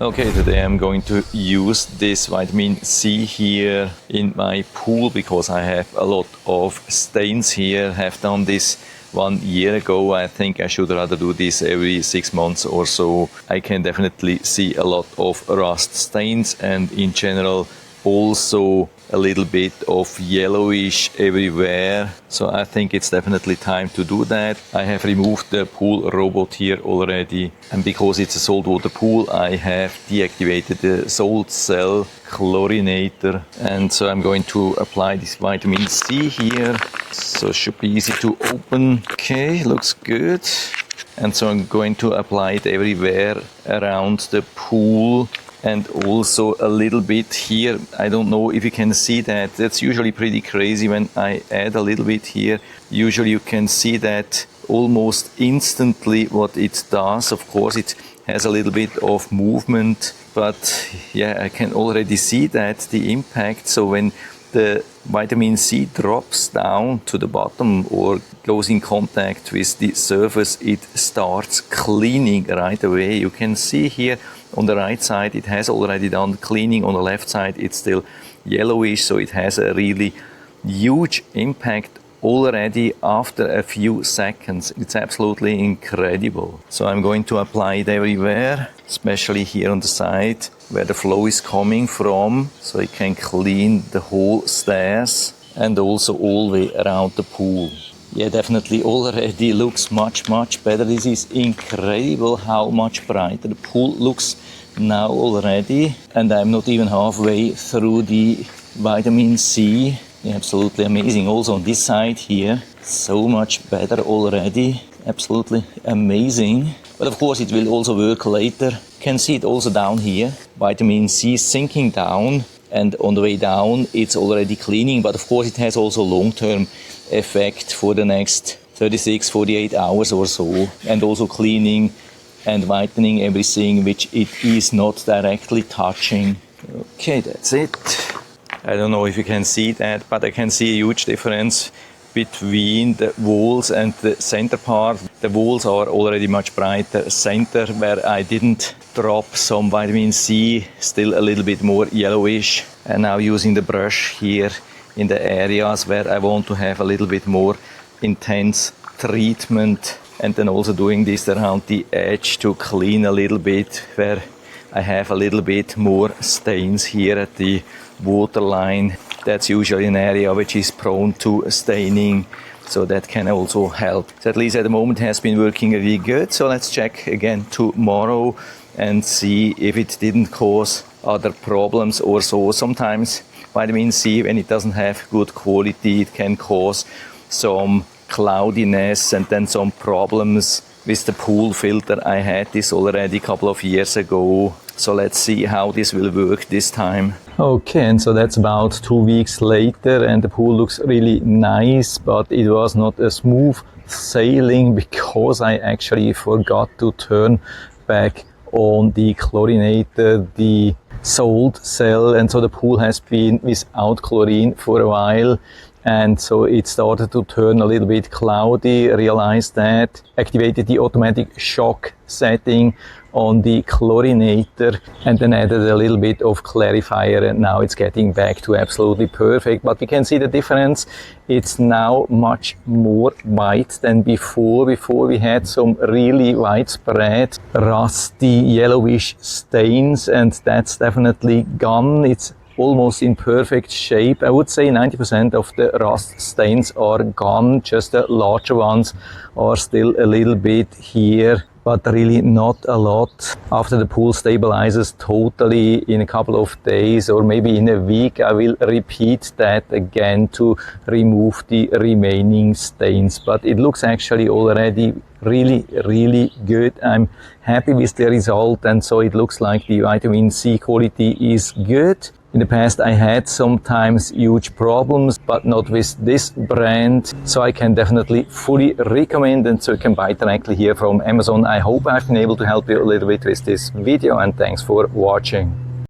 Okay, today I'm going to use this vitamin C here in my pool because I have a lot of stains here. Have done this 1 year ago. I think I should rather do this every 6 months or so. I can definitely see a lot of rust stains and in general also a little bit of yellowish everywhere. So I think it's definitely time to do that. I have removed the pool robot here already, and because it's a saltwater pool I have deactivated the salt cell chlorinator, and so I'm going to apply this vitamin C here. So it should be easy to open. Okay, looks good. And so I'm going to apply it everywhere around the pool and also a little bit here. I don't know if you can see that. That's usually pretty crazy when I add a little bit here. Usually you can see that almost instantly what it does. Of course it has a little bit of movement, but yeah, I can already see that the impact. So when the vitamin C drops down to the bottom or goes in contact with the surface, it starts cleaning right away. You can see here on the right side it has already done cleaning. On the left side it's still yellowish, so it has a really huge impact already after a few seconds. It's absolutely incredible. So I'm going to apply it everywhere, especially here on the side where the flow is coming from, so it can clean the whole stairs and also all the way around the pool. Yeah, definitely already looks much better. This is incredible how much brighter the pool looks now already, and I'm not even halfway through the vitamin C. Yeah, absolutely amazing. Also on this side here, so much better already. Absolutely amazing. But of course it will also work later. You can see it also down here. Vitamin C sinking down, and on the way down it's already cleaning, but of course it has also long-term effect for the next 36-48 hours or so, and also cleaning and whitening everything which it is not directly touching. Okay, that's it. I don't know if you can see that, but I can see a huge difference between the walls and the center part. The walls are already much brighter. Center, where I didn't drop some vitamin C, still a little bit more yellowish. And now using the brush here in the areas where I want to have a little bit more intense treatment, and then also doing this around the edge to clean a little bit where I have a little bit more stains here at the waterline. That's usually an area which is prone to staining, so that can also help. So at least at the moment has been working really good. So let's check again tomorrow and see if it didn't cause other problems or so. Sometimes vitamin C, when it doesn't have good quality, it can cause some cloudiness and then some problems with the pool filter. I had this already a couple of years ago. So let's see how this will work this time. Okay, and so that's about 2 weeks later, and the pool looks really nice, but it was not a smooth sailing because I actually forgot to turn back on the chlorinator, the salt cell, and so the pool has been without chlorine for a while. And so it started to turn a little bit cloudy. Realized that, activated the automatic shock setting on the chlorinator, and then added a little bit of clarifier, and now it's getting back to absolutely perfect. But we can see the difference. It's now much more white than before. Before we had some really widespread rusty yellowish stains, and that's definitely gone. It's almost in perfect shape. I would say 90% of the rust stains are gone. Just the larger ones are still a little bit here, but really not a lot. After the pool stabilizes totally in a couple of days or maybe in a week, I will repeat that again to remove the remaining stains. But it looks actually already really good. I'm happy with the result, and so it looks like the vitamin C quality is good. In the past I had sometimes huge problems, but not with this brand, so I can definitely fully recommend, and so you can buy directly here from Amazon. I hope I've been able to help you a little bit with this video, and thanks for watching.